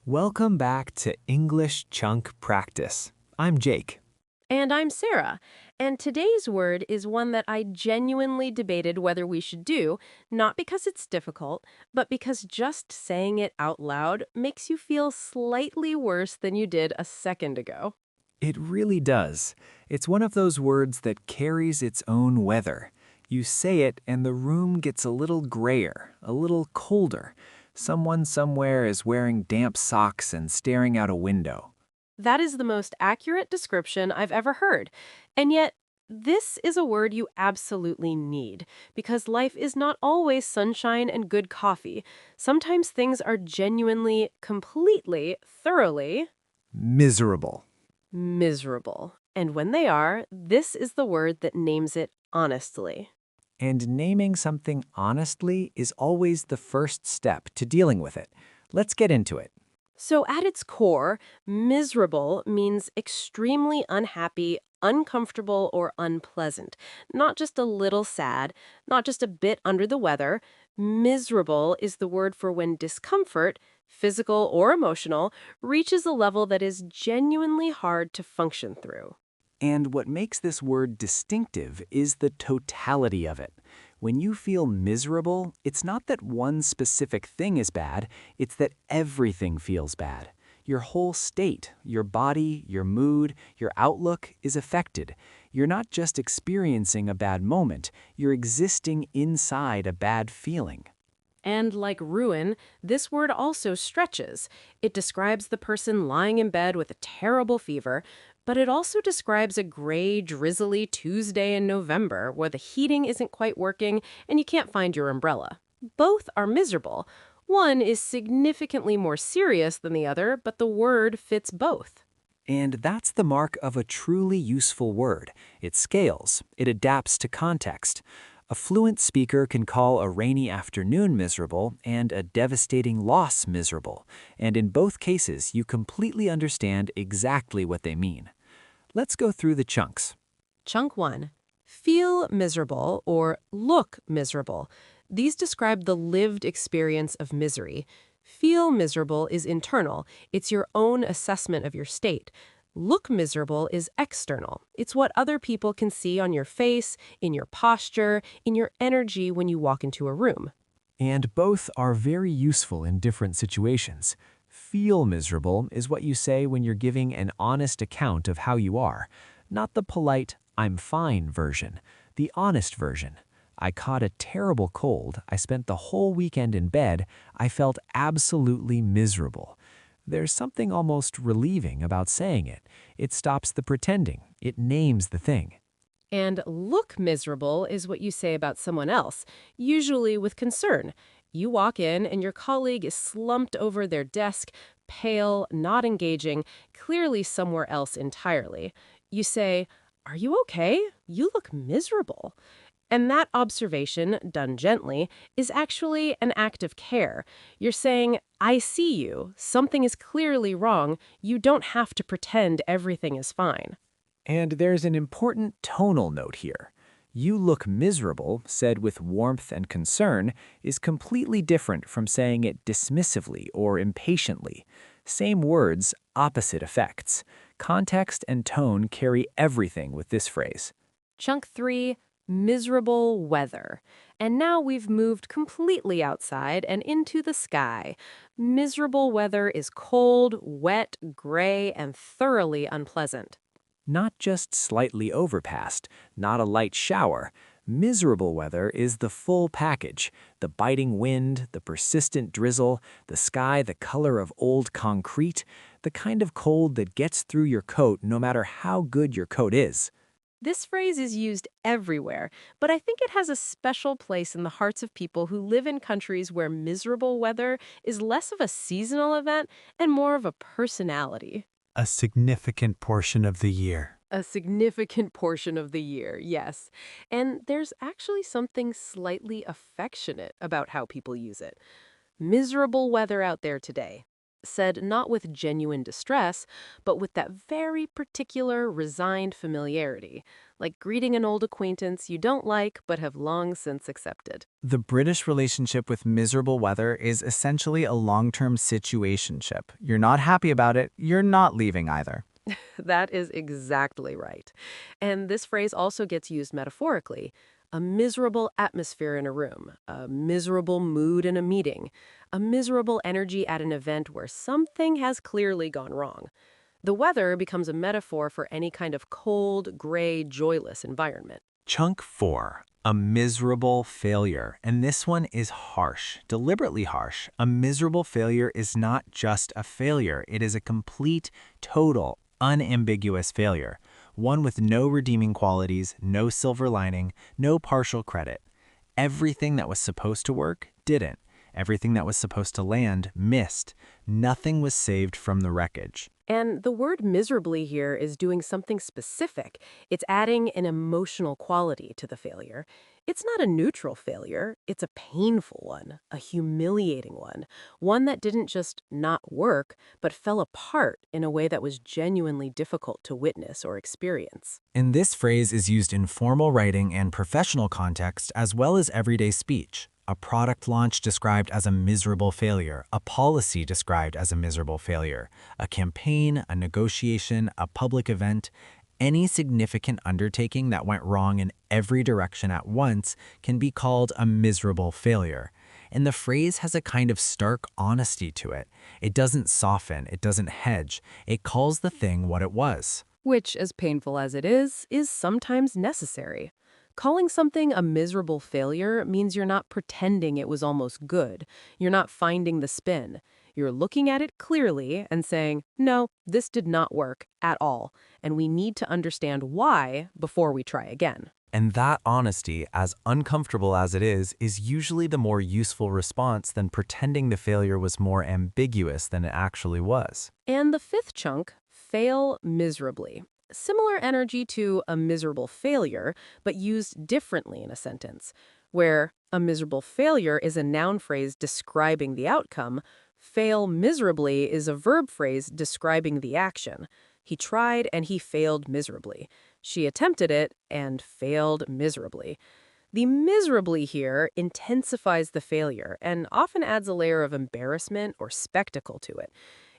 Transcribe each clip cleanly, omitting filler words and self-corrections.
Welcome back to English Chunk Practice. I'm Jake. And I'm Sarah. And today's word is one that I genuinely debated whether we should do, not because it's difficult, but because just saying it out loud makes you feel slightly worse than you did a second ago. It really does. It's one of those words that carries its own weather. You say it and the room gets a little grayer, a little colder. Someone somewhere is wearing damp socks and staring out a window. That is the most accurate description I've ever heard. And yet, this is a word you absolutely need, because life is not always sunshine and good coffee. Sometimes things are genuinely, completely, thoroughly Miserable. miserable. And when they are, this is the word that names it honestly. And naming something honestly is always the first step to dealing with it. Let's get into it. So, at its core, miserable means extremely unhappy, uncomfortable, or unpleasant. Not just a little sad, not just a bit under the weather. Miserable is the word for when discomfort, physical or emotional, reaches a level that is genuinely hard to function through. And what makes this word distinctive is the totality of it. When you feel miserable, it's not that one specific thing is bad, it's that everything feels bad. Your whole state, your body, your mood, your outlook is affected. You're not just experiencing a bad moment, you're existing inside a bad feeling. And like ruin, this word also stretches. It describes the person lying in bed with a terrible fever, but it also describes a gray, drizzly Tuesday in November where the heating isn't quite working and you can't find your umbrella. Both are miserable. One is significantly more serious than the other, but the word fits both. And that's the mark of a truly useful word. It scales, it adapts to context. A fluent speaker can call a rainy afternoon miserable and a devastating loss miserable, and in both cases, you completely understand exactly what they mean. Let's go through the chunks. Chunk 1. Feel miserable or look miserable. These describe the lived experience of misery. Feel miserable is internal. It's your own assessment of your state. Look miserable is external. It's what other people can see on your face, in your posture, in your energy when you walk into a room. And both are very useful in different situations. Feel miserable is what you say when you're giving an honest account of how you are, not the polite, I'm fine version, the honest version. I caught a terrible cold, I spent the whole weekend in bed, I felt absolutely miserable. There's something almost relieving about saying it. It stops the pretending, it names the thing. And look miserable is what you say about someone else, usually with concern. You walk in and your colleague is slumped over their desk, pale, not engaging, clearly somewhere else entirely. You say, "Are you okay? You look miserable." And that observation, done gently, is actually an act of care. You're saying, "I see you. Something is clearly wrong. You don't have to pretend everything is fine." And there's an important tonal note here. You look miserable, said with warmth and concern, is completely different from saying it dismissively or impatiently. Same words, opposite effects. Context and tone carry everything with this phrase. Chunk 3, miserable weather. And now we've moved completely outside and into the sky. Miserable weather is cold, wet, gray, and thoroughly unpleasant. Not just slightly overcast, not a light shower. Miserable weather is the full package. The biting wind, the persistent drizzle, the sky the color of old concrete, the kind of cold that gets through your coat no matter how good your coat is. This phrase is used everywhere, but I think it has a special place in the hearts of people who live in countries where miserable weather is less of a seasonal event and more of a personality. A significant portion of the year. A significant portion of the year, yes. And there's actually something slightly affectionate about how people use it. Miserable weather out there today. said not with genuine distress, but with that very particular resigned familiarity, like greeting an old acquaintance you don't like but have long since accepted. The British relationship with miserable weather is essentially a long-term situationship. You're not happy about it, you're not leaving either. That is exactly right. And this phrase also gets used metaphorically. A miserable atmosphere in a room, a miserable mood in a meeting, a miserable energy at an event where something has clearly gone wrong. The weather becomes a metaphor for any kind of cold, gray, joyless environment. Chunk 4, a miserable failure. And this one is harsh, deliberately harsh. A miserable failure is not just a failure. It is a complete, total, unambiguous failure. One with no redeeming qualities, no silver lining, no partial credit. Everything that was supposed to work didn't. Everything that was supposed to land missed. Nothing was saved from the wreckage. And the word miserably here is doing something specific. It's adding an emotional quality to the failure. It's not a neutral failure. It's a painful one, a humiliating one that didn't just not work, but fell apart in a way that was genuinely difficult to witness or experience. And this phrase is used in formal writing and professional context as well as everyday speech. A product launch described as a miserable failure, a policy described as a miserable failure, a campaign, a negotiation, a public event. Any significant undertaking that went wrong in every direction at once can be called a miserable failure. And the phrase has a kind of stark honesty to it. It doesn't soften, it doesn't hedge, it calls the thing what it was. Which, as painful as it is sometimes necessary. Calling something a miserable failure means you're not pretending it was almost good. You're not finding the spin. You're looking at it clearly and saying, no, this did not work at all, and we need to understand why before we try again. And that honesty, as uncomfortable as it is usually the more useful response than pretending the failure was more ambiguous than it actually was. And the fifth chunk, fail miserably. Similar energy to a miserable failure, but used differently in a sentence, where a miserable failure is a noun phrase describing the outcome, fail miserably is a verb phrase describing the action. He tried and he failed miserably. She attempted it and failed miserably. The miserably here intensifies the failure and often adds a layer of embarrassment or spectacle to it.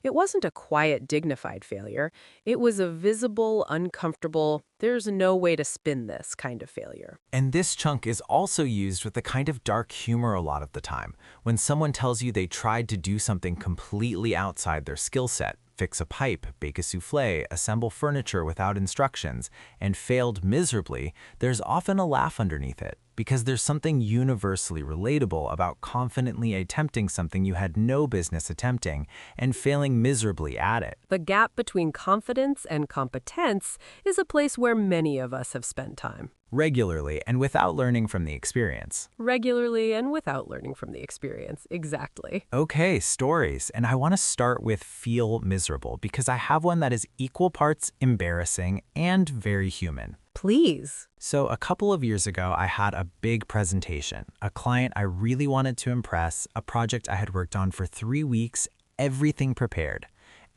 It wasn't a quiet, dignified failure. It was a visible, uncomfortable, there's no way to spin this kind of failure. And this chunk is also used with a kind of dark humor a lot of the time, when someone tells you they tried to do something completely outside their skill set, fix a pipe, bake a souffle, assemble furniture without instructions, and failed miserably, there's often a laugh underneath it, because there's something universally relatable about confidently attempting something you had no business attempting and failing miserably at it. The gap between confidence and competence is a place where many of us have spent time. Regularly and without learning from the experience. Regularly and without learning from the experience, exactly. Okay, stories. And I want to start with feel miserable because I have one that is equal parts embarrassing and very human. Please. So a couple of years ago, I had a big presentation, a client I really wanted to impress, a project I had worked on for 3 weeks, everything prepared.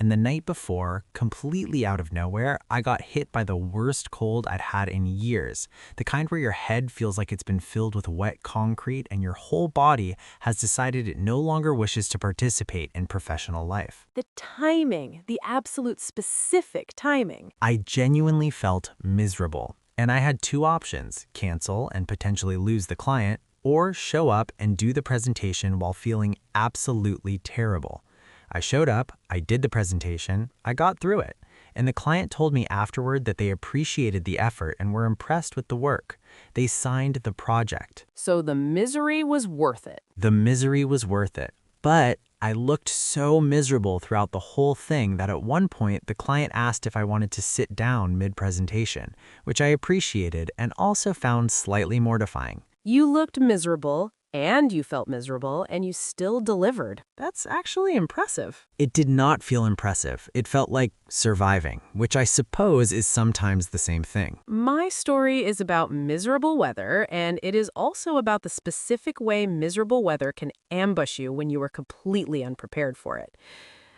And the night before, completely out of nowhere, I got hit by the worst cold I'd had in years. The kind where your head feels like it's been filled with wet concrete and your whole body has decided it no longer wishes to participate in professional life. The timing, the absolute specific timing. I genuinely felt miserable. And I had 2 options, cancel and potentially lose the client, or show up and do the presentation while feeling absolutely terrible. I showed up, I did the presentation, I got through it, and the client told me afterward that they appreciated the effort and were impressed with the work. They signed the project. So the misery was worth it. The misery was worth it. But I looked so miserable throughout the whole thing that at one point the client asked if I wanted to sit down mid-presentation, which I appreciated and also found slightly mortifying. You looked miserable, and you felt miserable, and you still delivered. That's actually impressive. It did not feel impressive. It felt like surviving, which I suppose is sometimes the same thing. My story is about miserable weather, and it is also about the specific way miserable weather can ambush you when you are completely unprepared for it.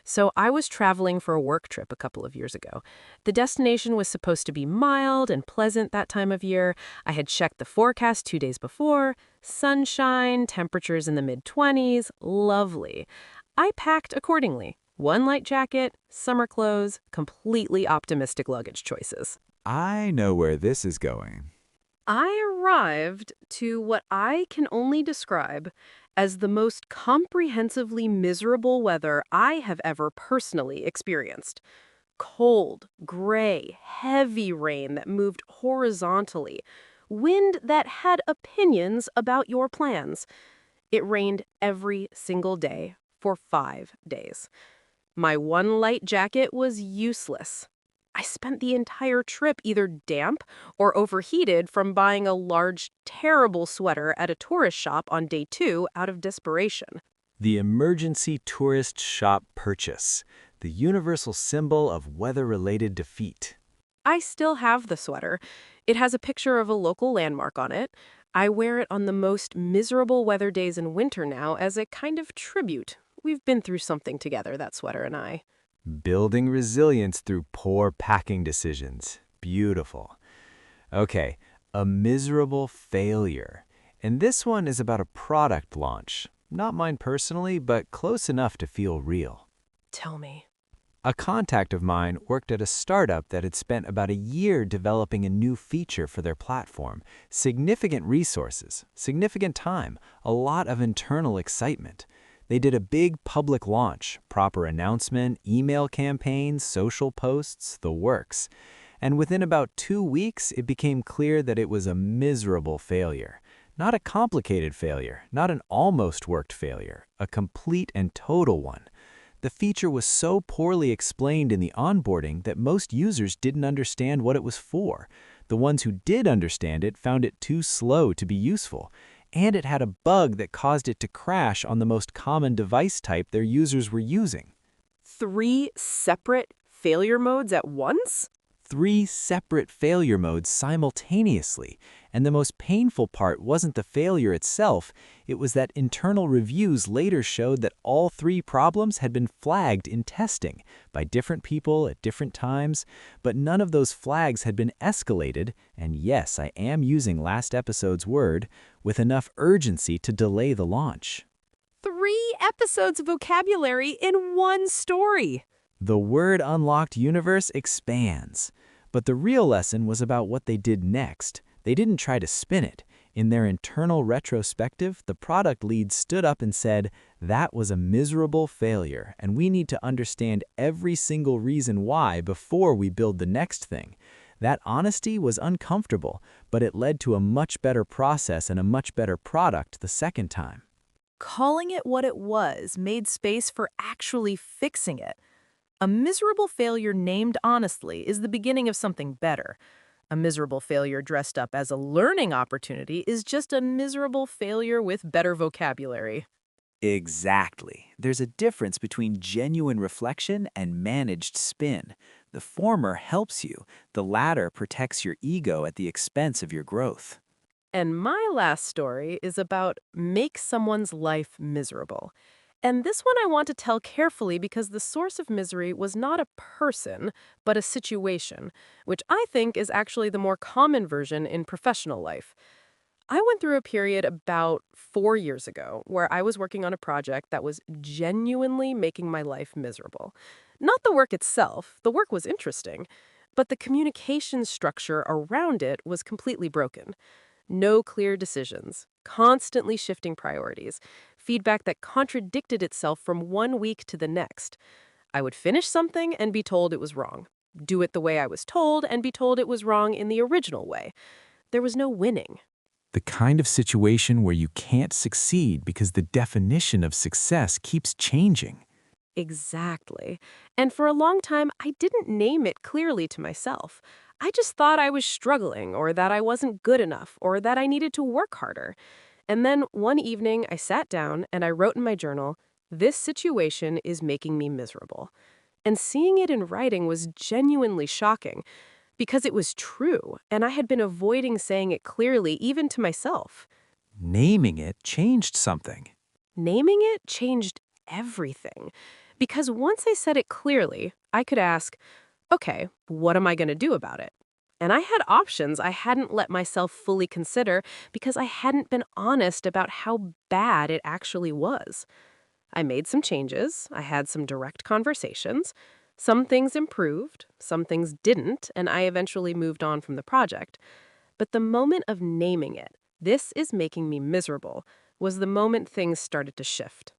So I was traveling for a work trip a couple of years ago. The destination was supposed to be mild and pleasant that time of year. I had checked the forecast 2 days before. Sunshine, temperatures in the mid-20s, lovely. I packed accordingly. One light jacket, summer clothes, completely optimistic luggage choices. I know where this is going. I arrived to what I can only describe as the most comprehensively miserable weather I have ever personally experienced. Cold, gray, heavy rain that moved horizontally, wind that had opinions about your plans. It rained every single day for 5 days. My one light jacket was useless. I spent the entire trip either damp or overheated from buying a large, terrible sweater at a tourist shop on day 2 out of desperation. The emergency tourist shop purchase, the universal symbol of weather-related defeat. I still have the sweater. It has a picture of a local landmark on it. I wear it on the most miserable weather days in winter now as a kind of tribute. We've been through something together, that sweater and I. Building resilience through poor packing decisions. Beautiful. Okay, a miserable failure. And this one is about a product launch. Not mine personally, but close enough to feel real. Tell me. A contact of mine worked at a startup that had spent about a year developing a new feature for their platform. Significant resources, significant time, a lot of internal excitement. They did a big public launch, proper announcement, email campaigns, social posts, the works. And within about 2 weeks, it became clear that it was a miserable failure. Not a complicated failure, not an almost worked failure, a complete and total one. The feature was so poorly explained in the onboarding that most users didn't understand what it was for. The ones who did understand it found it too slow to be useful. And it had a bug that caused it to crash on the most common device type their users were using. 3 separate failure modes at once? 3 separate failure modes simultaneously. And the most painful part wasn't the failure itself, it was that internal reviews later showed that all 3 problems had been flagged in testing by different people at different times, but none of those flags had been escalated, and yes, I am using last episode's word, with enough urgency to delay the launch. 3 episodes of vocabulary in one story. The word unlocked universe expands. But the real lesson was about what they did next. They didn't try to spin it. In their internal retrospective, the product lead stood up and said, "That was a miserable failure, and we need to understand every single reason why before we build the next thing." That honesty was uncomfortable, but it led to a much better process and a much better product the second time. Calling it what it was made space for actually fixing it. A miserable failure named honestly is the beginning of something better. A miserable failure dressed up as a learning opportunity is just a miserable failure with better vocabulary. Exactly. There's a difference between genuine reflection and managed spin. The former helps you. The latter protects your ego at the expense of your growth. And my last story is about make someone's life miserable. And this one I want to tell carefully because the source of misery was not a person, but a situation, which I think is actually the more common version in professional life. I went through a period about 4 years ago where I was working on a project that was genuinely making my life miserable. Not the work itself, the work was interesting, but the communication structure around it was completely broken. No clear decisions, constantly shifting priorities, feedback that contradicted itself from one week to the next. I would finish something and be told it was wrong. Do it the way I was told and be told it was wrong in the original way. There was no winning. The kind of situation where you can't succeed because the definition of success keeps changing. Exactly. And for a long time, I didn't name it clearly to myself. I just thought I was struggling, or that I wasn't good enough, or that I needed to work harder. And then one evening, I sat down and I wrote in my journal, "This situation is making me miserable." And seeing it in writing was genuinely shocking because it was true, and I had been avoiding saying it clearly even to myself. Naming it changed something. Naming it changed everything. Because once I said it clearly, I could ask, okay, what am I going to do about it? And I had options I hadn't let myself fully consider because I hadn't been honest about how bad it actually was. I made some changes, I had some direct conversations. Some things improved, some things didn't, and I eventually moved on from the project. But the moment of naming it, this is making me miserable, was the moment things started to shift.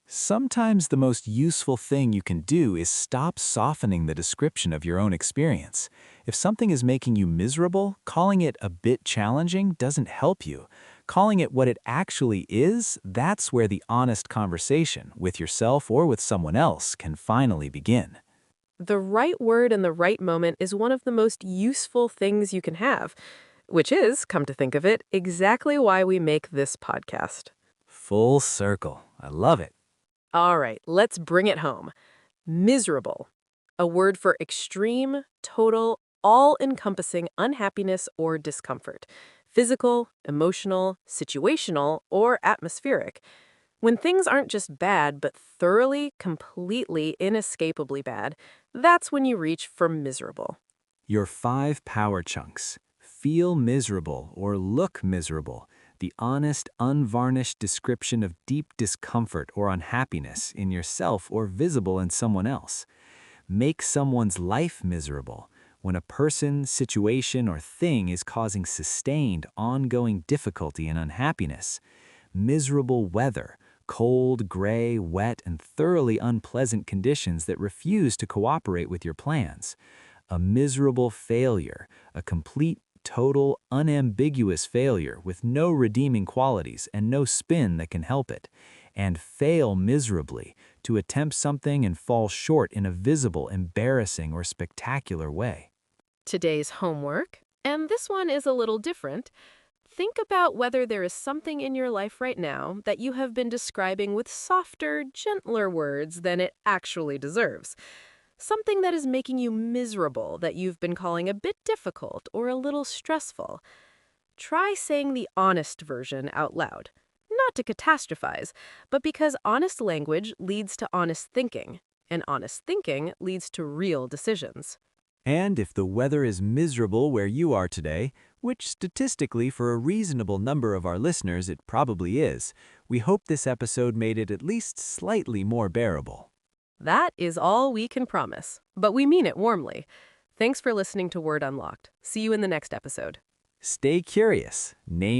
Sometimes the most useful thing you can do is stop softening the description of your own experience. If something is making you miserable, calling it a bit challenging doesn't help you. Calling it what it actually is, that's where the honest conversation, with yourself or with someone else, can finally begin. The right word in the right moment is one of the most useful things you can have, which is, come to think of it, exactly why we make this podcast. Full circle. I love it. All right, let's bring it home. Miserable, a word for extreme, total, all-encompassing unhappiness or discomfort, physical, emotional, situational, or atmospheric. When things aren't just bad, but thoroughly, completely, inescapably bad, that's when you reach for miserable. Your 5 power chunks. Feel miserable or look miserable. The honest, unvarnished description of deep discomfort or unhappiness in yourself or visible in someone else. Make someone's life miserable. When a person, situation, or thing is causing sustained, ongoing difficulty and unhappiness. Miserable weather. Cold, gray, wet, and thoroughly unpleasant conditions that refuse to cooperate with your plans. A miserable failure, a complete, total, unambiguous failure with no redeeming qualities and no spin that can help it. And fail miserably, to attempt something and fall short in a visible, embarrassing, or spectacular way. Today's homework, and this one is a little different. Think about whether there is something in your life right now that you have been describing with softer, gentler words than it actually deserves. Something that is making you miserable that you've been calling a bit difficult or a little stressful. Try saying the honest version out loud. Not to catastrophize, but because honest language leads to honest thinking, and honest thinking leads to real decisions. And if the weather is miserable where you are today, which statistically for a reasonable number of our listeners it probably is, we hope this episode made it at least slightly more bearable. That is all we can promise, but we mean it warmly. Thanks for listening to Word Unlocked. See you in the next episode. Stay curious. Name